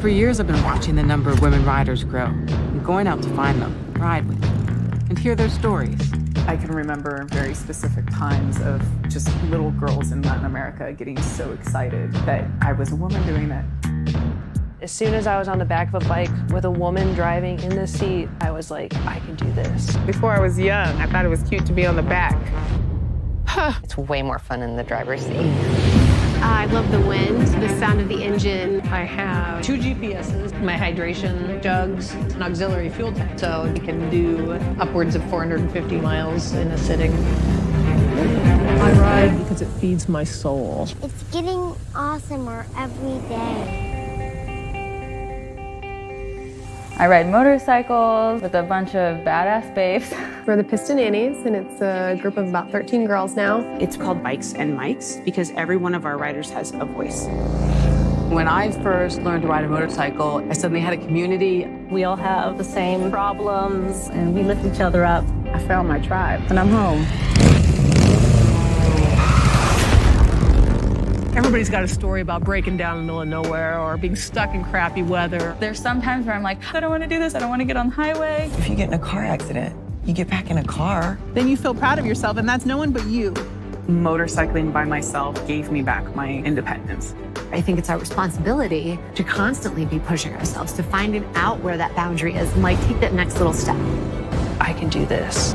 For years, I've been watching the number of women riders grow and going out to find them, ride with them, and hear their stories. I can remember very specific times of just little girls in Latin America getting so excited that I was a woman doing that. As soon as I was on the back of a bike with a woman driving in the seat, I was like, I can do this. Before I was young, I thought it was cute to be on the back. It's way more fun in the driver's seat. I love the wind, the sound of the engine. I have 2 GPSs, my hydration jugs, an auxiliary fuel tank, so you can do upwards of 450 miles in a sitting. I ride because it feeds my soul. It's getting awesomer every day. I ride motorcycles with a bunch of badass babes. We're the Piston Annies, and it's a group of about 13 girls now. It's called Bikes and Mics because every one of our riders has a voice. When I first learned to ride a motorcycle, I suddenly had a community. We all have the same problems, and we lift each other up. I found my tribe, and I'm home. Everybody's got a story about breaking down in the middle of nowhere or being stuck in crappy weather. There's some times where I'm like, I don't want to do this. I don't want to get on the highway. If you get in a car accident, you get back in a car. Then you feel proud of yourself, and that's no one but you. Motorcycling by myself gave me back my independence. I think it's our responsibility to constantly be pushing ourselves, to finding out where that boundary is and like take that next little step. I can do this.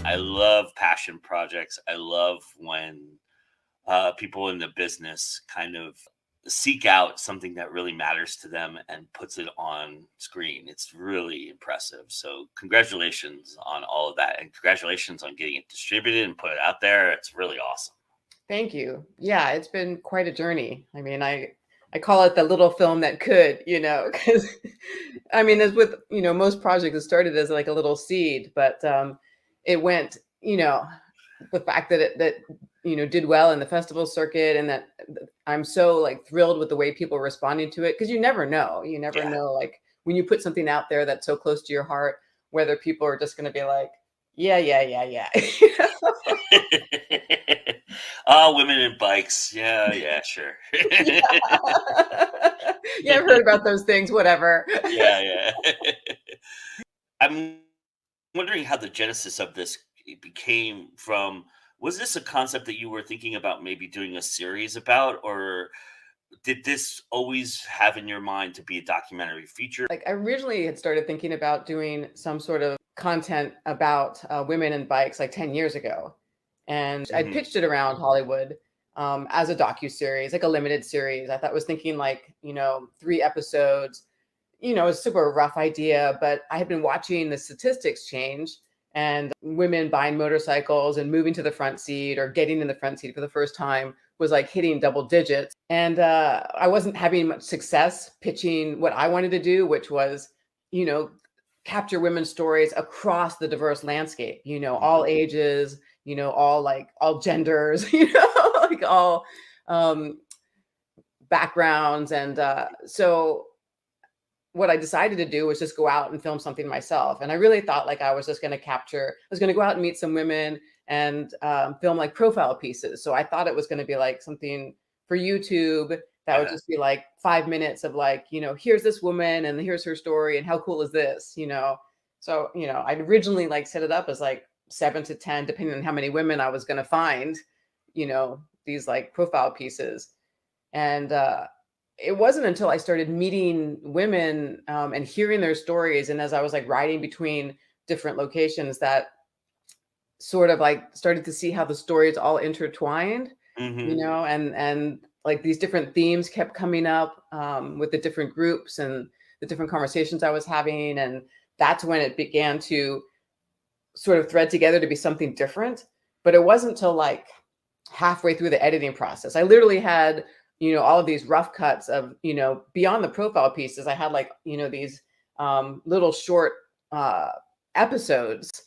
I love passion projects. I love when people in the business kind of seek out something that really matters to them and puts it on screen. It's really impressive. So congratulations on all of that. And congratulations on getting it distributed and put it out there. It's really awesome. Thank you. Yeah, it's been quite a journey. I mean, I call it the little film that could, because I mean, as with, most projects, it started as like a little seed, but it went, the fact that it did well in the festival circuit, and that I'm so like thrilled with the way people are responding to it. Cause you never know, like when you put something out there that's so close to your heart, whether people are just going to be like, yeah. Women in bikes. Yeah, sure. Yeah, I've heard about those things, whatever. Yeah. I'm wondering how the genesis of this became from. Was this a concept that you were thinking about maybe doing a series about, or did this always have in your mind to be a documentary feature? Like I originally had started thinking about doing some sort of content about women and bikes like 10 years ago. And I pitched it around Hollywood as a docuseries, like a limited series. I was thinking like, 3 episodes, a super rough idea, but I had been watching the statistics change and women buying motorcycles and moving to the front seat or getting in the front seat for the first time was like hitting double digits. And I wasn't having much success pitching what I wanted to do, which was, capture women's stories across the diverse landscape, all ages, all genders, like all backgrounds. And so what I decided to do was just go out and film something myself. And I really thought like I was just going to go out and meet some women and film like profile pieces. So I thought it was going to be like something for YouTube that would just be like 5 minutes of like, here's this woman and here's her story and how cool is this, So, I'd originally like set it up as like 7 to 10, depending on how many women I was going to find, these like profile pieces. And it wasn't until I started meeting women and hearing their stories, and as I was like riding between different locations, that sort of like started to see how the stories all intertwined, and like these different themes kept coming up with the different groups and the different conversations I was having. And that's when it began to sort of thread together to be something different. But it wasn't until like halfway through the editing process. I literally had all of these rough cuts of, beyond the profile pieces. I had like, these little short episodes,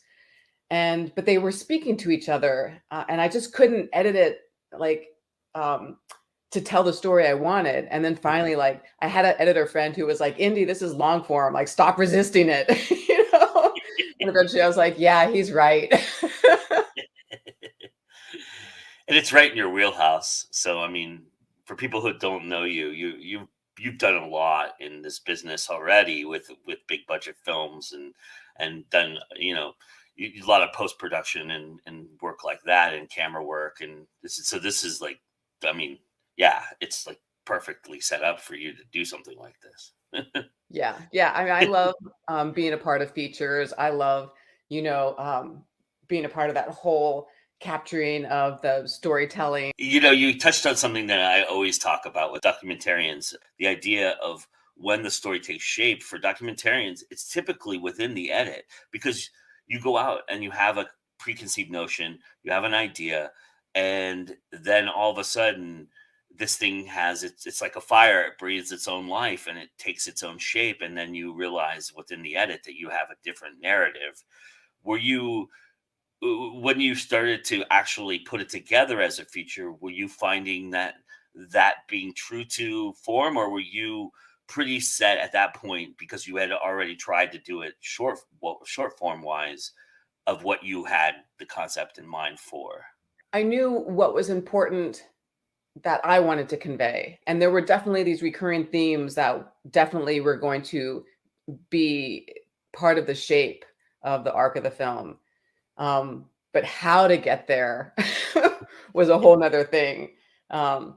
but they were speaking to each other, and I just couldn't edit it like to tell the story I wanted. And then finally, like, I had an editor friend who was like, Indy, this is long form, like, stop resisting it. And eventually I was like, yeah, he's right. And it's right in your wheelhouse. So, I mean, for people who don't know you, you've done a lot in this business already with big budget films and done, a lot of post-production and work like that, and camera work. And this is like, I mean, yeah, it's like perfectly set up for you to do something like this. Yeah. I mean, I love being a part of features. I love, being a part of that whole capturing of the storytelling. You touched on something that I always talk about with documentarians, the idea of when the story takes shape. For documentarians, it's typically within the edit, because you go out and you have a preconceived notion, you have an idea, and then all of a sudden this thing has it's like a fire. It breathes its own life and it takes its own shape. And then you realize within the edit that you have a different narrative. Were you, when you started to actually put it together as a feature, were you finding that being true to form, or were you pretty set at that point because you had already tried to do it short form wise of what you had the concept in mind for? I knew what was important that I wanted to convey. And there were definitely these recurring themes that definitely were going to be part of the shape of the arc of the film. But how to get there was a whole nother thing. And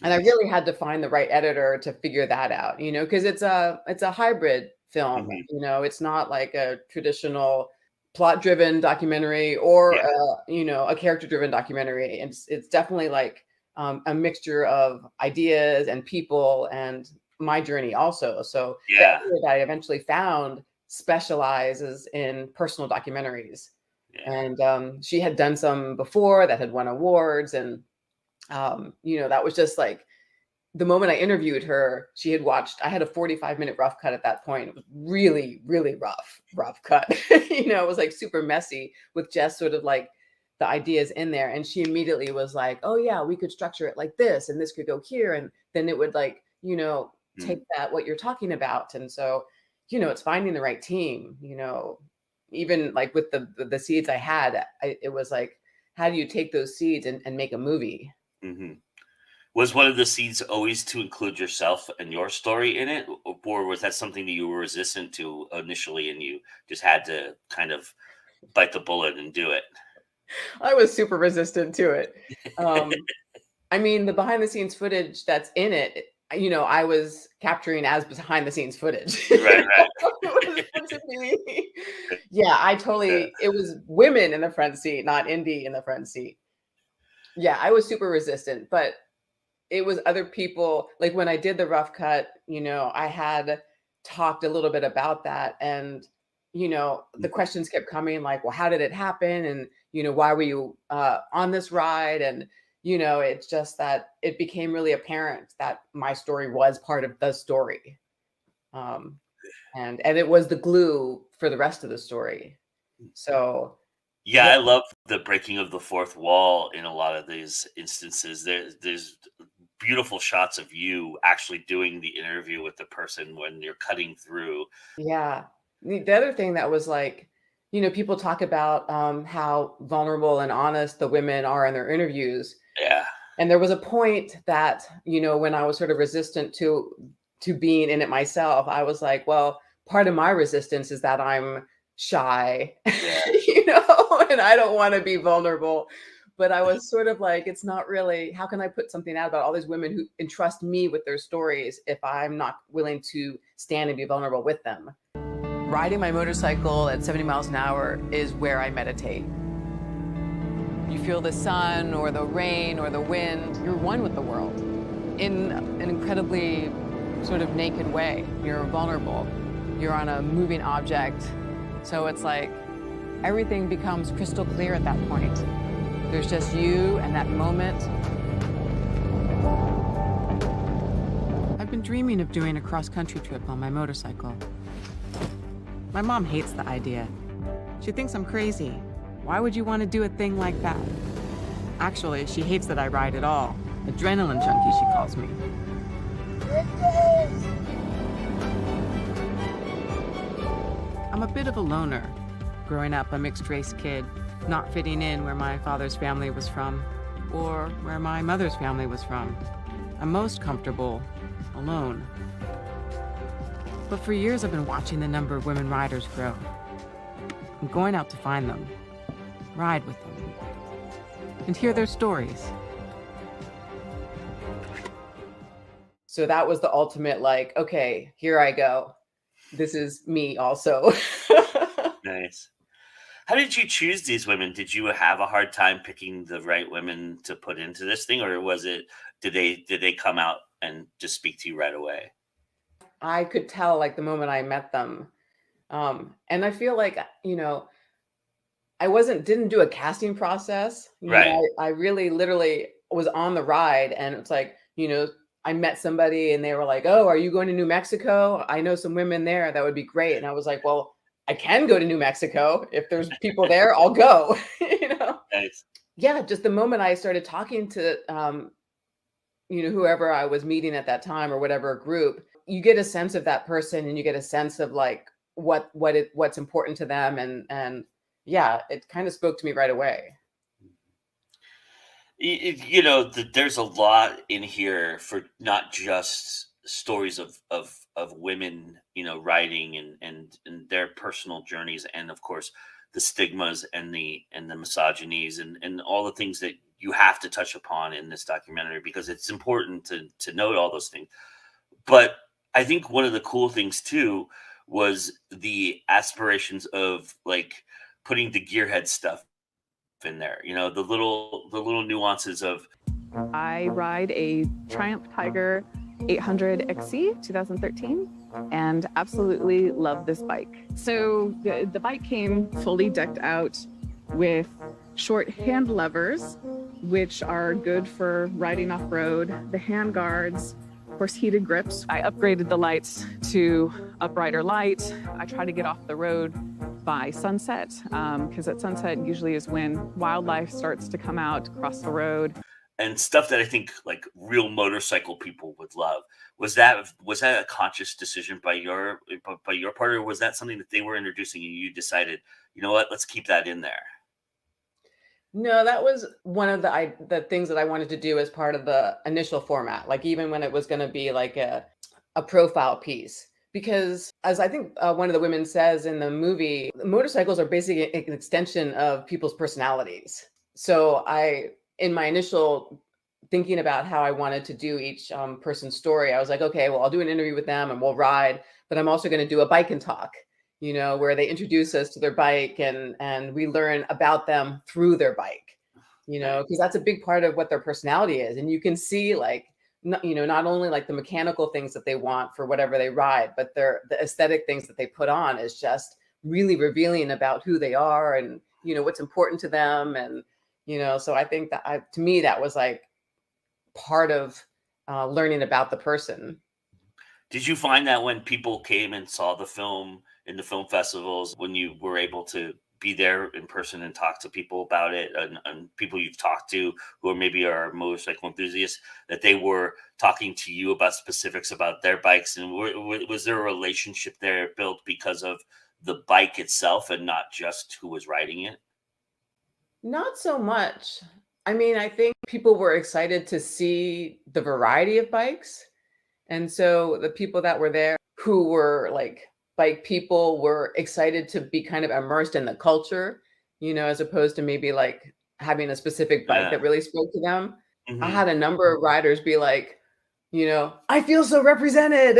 I really had to find the right editor to figure that out, because it's a hybrid film. It's not like a traditional plot-driven documentary or a character-driven documentary. It's definitely like a mixture of ideas and people and my journey also. So the editor that I eventually found specializes in personal documentaries. And she had done some before that had won awards. And, that was just like the moment I interviewed her, she had watched, I had a 45-minute rough cut at that point. It was really, really rough cut. It was like super messy with just sort of like the ideas in there. And she immediately was like, oh yeah, we could structure it like this, and this could go here. And then it would like, take that, what you're talking about. And so, it's finding the right team, even like with the seeds I had, it was like, how do you take those seeds and make a movie? Mm-hmm. Was one of the seeds always to include yourself and your story in it? Or was that something that you were resistant to initially and you just had to kind of bite the bullet and do it? I was super resistant to it. I mean, the behind the scenes footage that's in it, I was capturing as behind the scenes footage. Right. Yeah, it was women in the front seat, not Indy in the front seat. Yeah, I was super resistant, but it was other people. Like when I did the rough cut, I had talked a little bit about that. And, the questions kept coming like, well, how did it happen? And, why were you on this ride? And, it's just that it became really apparent that my story was part of the story. And it was the glue for the rest of the story. So. Yeah, I love the breaking of the fourth wall in a lot of these instances. There's beautiful shots of you actually doing the interview with the person when you're cutting through. Yeah. The other thing that was like, people talk about how vulnerable and honest the women are in their interviews. Yeah. And there was a point that, when I was sort of resistant to being in it myself, I was like, well, part of my resistance is that I'm shy, and I don't want to be vulnerable. But I was sort of like, it's not really, how can I put something out about all these women who entrust me with their stories if I'm not willing to stand and be vulnerable with them? Riding my motorcycle at 70 miles an hour is where I meditate. You feel the sun or the rain or the wind. You're one with the world in an incredibly sort of naked way. You're vulnerable. You're on a moving object. So it's like everything becomes crystal clear at that point. There's just you and that moment. I've been dreaming of doing a cross-country trip on my motorcycle. My mom hates the idea. She thinks I'm crazy. Why would you want to do a thing like that? Actually, she hates that I ride at all. Adrenaline junkie, she calls me. I'm a bit of a loner. Growing up a mixed-race kid, not fitting in where my father's family was from, or where my mother's family was from. I'm most comfortable alone. But for years, I've been watching the number of women riders grow. I'm going out to find them, ride with them, and hear their stories. So that was the ultimate, like, okay, here I go. This is me also. Nice. How did you choose these women? Did you have a hard time picking the right women to put into this thing, or was it, did they come out and just speak to you right away? I could tell like the moment I met them. And I feel like, I didn't do a casting process. Right. I really literally was on the ride, and it's like, I met somebody and they were like, "Oh, are you going to New Mexico? I know some women there. That would be great." And I was like, "Well, I can go to New Mexico. If there's people there, I'll go." Nice. Yeah, just the moment I started talking to whoever I was meeting at that time or whatever group, you get a sense of that person and you get a sense of like what's important to them, and yeah, it kind of spoke to me right away. There's a lot in here for not just stories of women, writing and their personal journeys, and of course the stigmas and the misogynies and all the things that you have to touch upon in this documentary, because it's important to note all those things. But I think one of the cool things too was the aspirations of like putting the gearhead stuff in there, the little nuances of. I ride a Triumph Tiger 800 XC 2013 and absolutely love this bike. So the bike came fully decked out with short hand levers, which are good for riding off-road, the hand guards, of course, heated grips. I upgraded the lights to uprighter light. I try to get off the road by sunset, because at sunset usually is when wildlife starts to come out across the road. And stuff that I think like real motorcycle people would love. Was that a conscious decision by your part, or was that something that they were introducing and you decided, you know what, let's keep that in there? No, that was one of the things that I wanted to do as part of the initial format. Like even when it was going to be like a profile piece, because as I think one of the women says in the movie, motorcycles are basically an extension of people's personalities. So in my initial thinking about how I wanted to do each person's story, I was like, okay, well, I'll do an interview with them and we'll ride, but I'm also going to do a bike and talk, where they introduce us to their bike and we learn about them through their bike, because that's a big part of what their personality is. And you can see like, not only like the mechanical things that they want for whatever they ride, but the aesthetic things that they put on is just really revealing about who they are and, what's important to them. And, so I think that to me, that was like part of learning about the person. Did you find that when people came and saw the film in the film festivals, when you were able to be there in person and talk to people about it, and people you've talked to who maybe are motorcycle enthusiasts, that they were talking to you about specifics about their bikes? And was there a relationship there built because of the bike itself and not just who was riding it? Not so much. I mean, I think people were excited to see the variety of bikes. And so the people that were there who were like bike people were excited to be kind of immersed in the culture, as opposed to maybe like having a specific bike that really spoke to them. Mm-hmm. I had a number of riders be like, I feel so represented,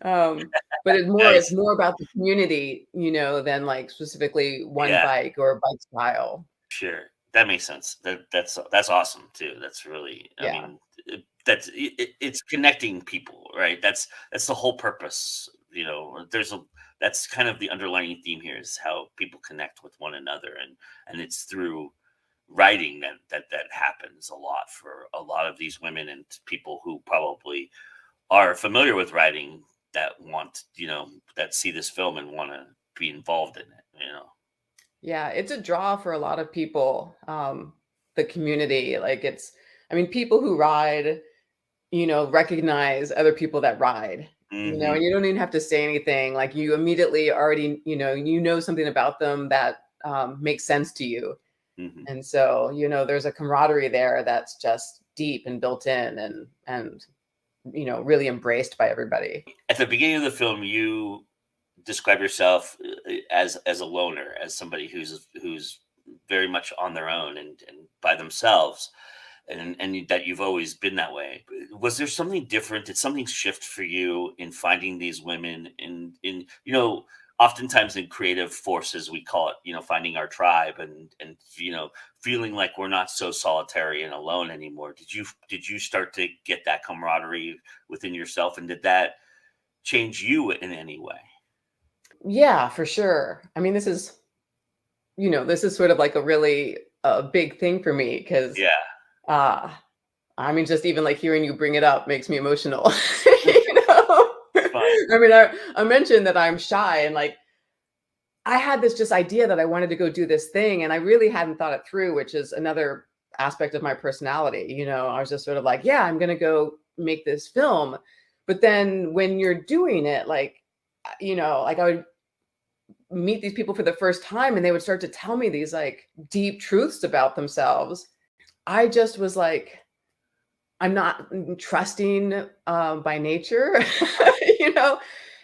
but it's more about the community, than like specifically one bike or bike style. Sure. That makes sense. That's awesome too. That's really, I mean, it's connecting people, right? That's the whole purpose. That's kind of the underlying theme here, is how people connect with one another, and it's through writing that happens a lot for a lot of these women and people who probably are familiar with writing, that want, that see this film and want to be involved in it. Yeah, it's a draw for a lot of people. The community, like people who ride, recognize other people that ride, Mm-hmm. and you don't even have to say anything. Like you immediately already, something about them that makes sense to you. Mm-hmm. And so, there's a camaraderie there that's just deep and built in and really embraced by everybody. At the beginning of the film, you describe yourself as a loner, as somebody who's very much on their own and by themselves, and that you've always been that way. Was there something different? Did something shift for you in finding these women in oftentimes in creative forces, we call it, finding our tribe and feeling like we're not so solitary and alone anymore? Did you start to get that camaraderie within yourself, and did that change you in any way? Yeah, for sure. I mean, this is sort of like a really big thing for me because, just even like hearing you bring it up makes me emotional. I mean, I mentioned that I'm shy, and like I had this just idea that I wanted to go do this thing, and I really hadn't thought it through, which is another aspect of my personality. I was just sort of like, yeah, I'm going to go make this film. But then when you're doing it, like, like I would meet these people for the first time and they would start to tell me these like deep truths about themselves. I just was like, I'm not trusting by nature,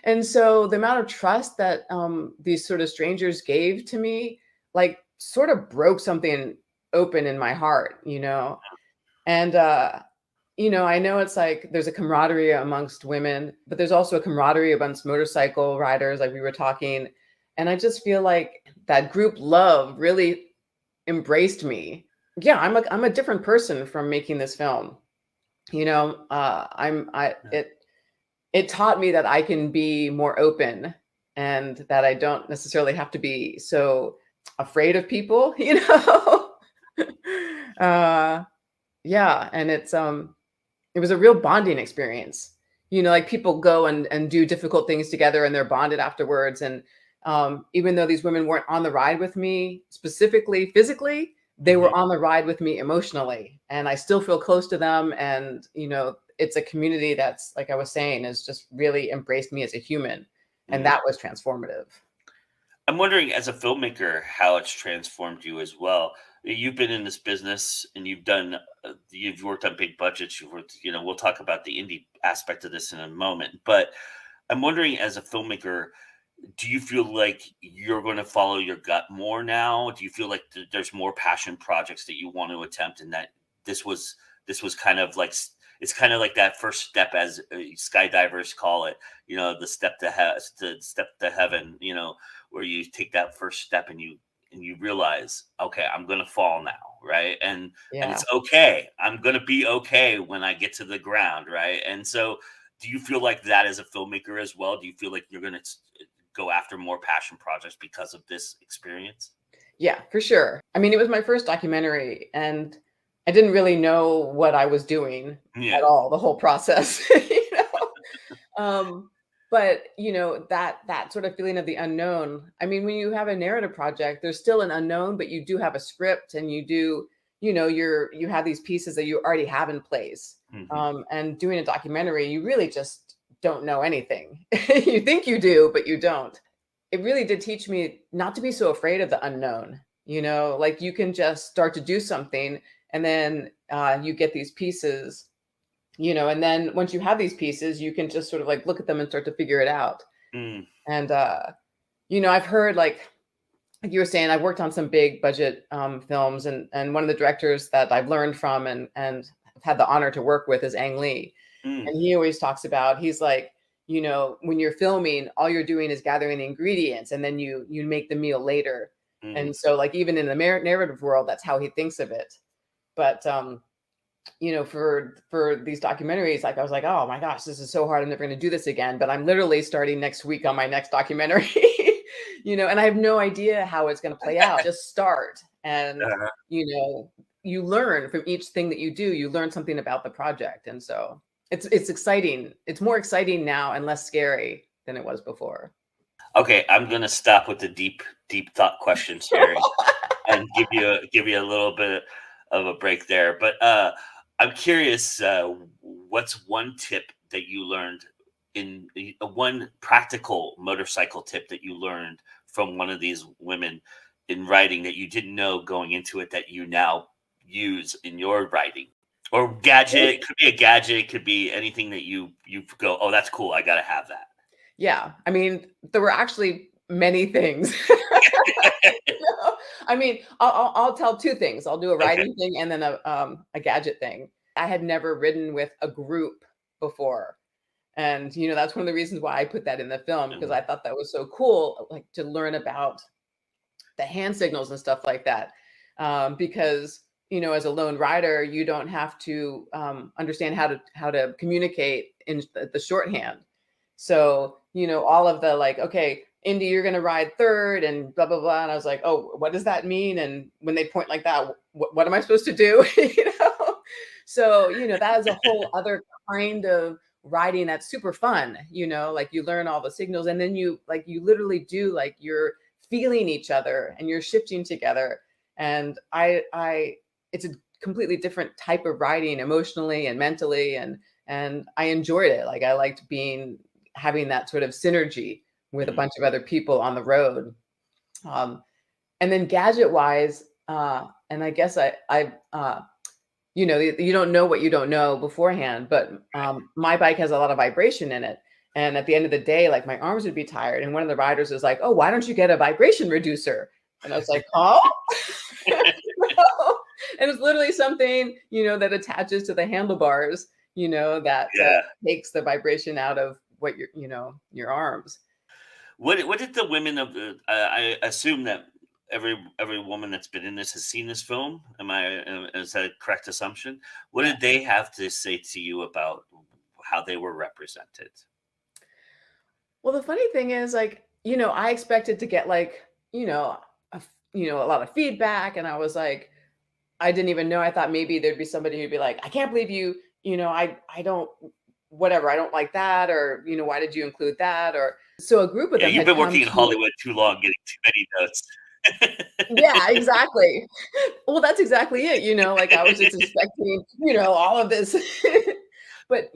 And so the amount of trust that these sort of strangers gave to me, like sort of broke something open in my heart, And, I know it's like there's a camaraderie amongst women, but there's also a camaraderie amongst motorcycle riders, like we were talking. And I just feel like that group love really embraced me. Yeah, I'm a different person from making this film. It taught me that I can be more open and that I don't necessarily have to be so afraid of people, Yeah, and it was a real bonding experience. Like people go and do difficult things together and they're bonded afterwards. And even though these women weren't on the ride with me specifically physically, they were on the ride with me emotionally, and I still feel close to them. And it's a community that's, like I was saying, has just really embraced me as a human, and that was transformative. I'm wondering, as a filmmaker, how it's transformed you as well. You've been in this business and you've worked on big budgets. You've worked, we'll talk about the indie aspect of this in a moment, but I'm wondering, as a filmmaker, do you feel like you're going to follow your gut more now? Do you feel like there's more passion projects that you want to attempt, and that this was kind of like, it's kind of like that first step, as skydivers call it, the step to heaven, where you take that first step and you realize, okay, I'm going to fall now. Right. And it's okay. I'm going to be okay when I get to the ground. Right. And so do you feel like that as a filmmaker as well? Do you feel like you're going to go after more passion projects because of this experience? Yeah, for sure. I mean, it was my first documentary, and I didn't really know what I was doing at all, the whole process, But, that sort of feeling of the unknown. I mean, when you have a narrative project, there's still an unknown, but you do have a script, and you do, you have these pieces that you already have in place. And doing a documentary, you really just don't know anything. You think you do, but you don't. It really did teach me not to be so afraid of the unknown. Like you can just start to do something, and then you get these pieces, and then once you have these pieces, you can just sort of like look at them and start to figure it out. And, I've heard, like you were saying, I've worked on some big budget films, and one of the directors that I've learned from and had the honor to work with is Ang Lee. And he always talks about, he's like, when you're filming, all you're doing is gathering the ingredients, and then you make the meal later. And so, like, even in the narrative world, that's how he thinks of it. But for these documentaries, like I was like, oh my gosh, this is so hard. I'm never going to do this again. But I'm literally starting next week on my next documentary, and I have no idea how it's going to play out. Just start. And, you learn from each thing that you do, you learn something about the project. And so it's exciting. It's more exciting now and less scary than it was before. Okay, I'm gonna stop with the deep thought questions here and give you a little bit of a break there. But I'm curious, what's one tip that you learned in one practical motorcycle tip that you learned from one of these women in writing that you didn't know going into it that you now use in your writing? Or gadget, could be a gadget, could be anything that you go, oh, that's cool, I gotta have that. Yeah, I mean, there were actually many things. I mean, I'll tell two things. I'll do a writing thing and then a gadget thing. I had never ridden with a group before. And, that's one of the reasons why I put that in the film, because I thought that was so cool, like to learn about the hand signals and stuff like that. Because, as a lone rider, you don't have to understand how to communicate in the shorthand. So, all of the like, okay, Indy, you're going to ride third and blah, blah, blah. And I was like, oh, what does that mean? And when they point like that, what am I supposed to do? So, that is a whole other kind of riding that's super fun, like you learn all the signals and then you literally do, like you're feeling each other and you're shifting together. And it's a completely different type of riding emotionally and mentally. And I enjoyed it. Like I liked having that sort of synergy with a bunch of other people on the road. And then gadget wise, and I guess you don't know what you don't know beforehand, but my bike has a lot of vibration in it. And at the end of the day, like my arms would be tired. And one of the riders was like, oh, why don't you get a vibration reducer? And I was like, oh, and it's literally something, that attaches to the handlebars, that takes the vibration out of what your arms. What did the women of the, I assume that every woman that's been in this has seen this film. Is that a correct assumption? What did they have to say to you about how they were represented? Well, the funny thing is, like, I expected to get like, a lot of feedback. And I was like, I didn't even know. I thought maybe there'd be somebody who'd be like, I can't believe you, I don't, whatever, I don't like that. Or, why did you include that? Or so a group of them. You've been working in Hollywood too long, getting too many notes. Yeah, exactly. Well, that's exactly it. Like I was just expecting, all of this, but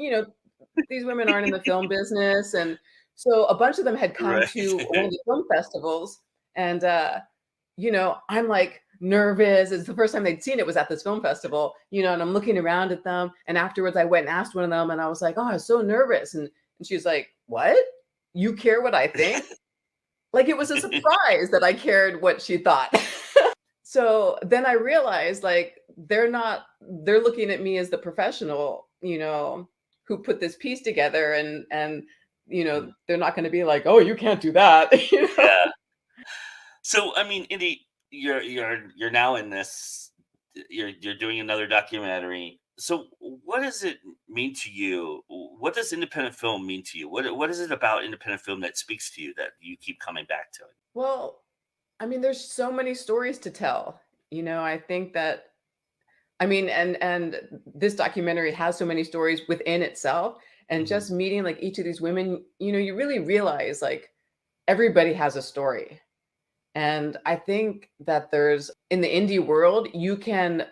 these women aren't in the film business. And so a bunch of them had come to one of the film festivals and, I'm like nervous. It's the first time they'd seen it was at this film festival, and I'm looking around at them. And afterwards I went and asked one of them and I was like, oh, I was so nervous. And she was like, what? You care what I think? Like it was a surprise that I cared what she thought. So then I realized like, they're looking at me as the professional, who put this piece together and, they're not going to be like, oh, you can't do that. Yeah. So, I mean, Indy, you're now in this, you're doing another documentary. So what does it mean to you? What does independent film mean to you? What is it about independent film that speaks to you that you keep coming back to it? Well, I mean, there's so many stories to tell. I think that, and this documentary has so many stories within itself. And just meeting like each of these women, you really realize like everybody has a story. And I think that in the indie world, you can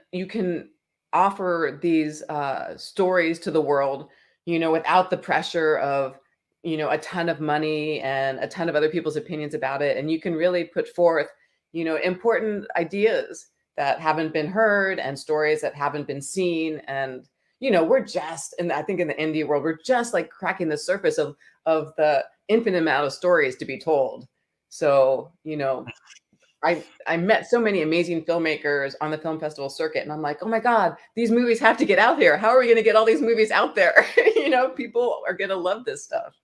offer these stories to the world, without the pressure of, a ton of money and a ton of other people's opinions about it. And you can really put forth, important ideas that haven't been heard and stories that haven't been seen. And, we're just, and I think in the indie world, we're just like cracking the surface of the infinite amount of stories to be told. So, I met so many amazing filmmakers on the film festival circuit, and I'm like, oh my God, these movies have to get out here. How are we going to get all these movies out there? People are going to love this stuff.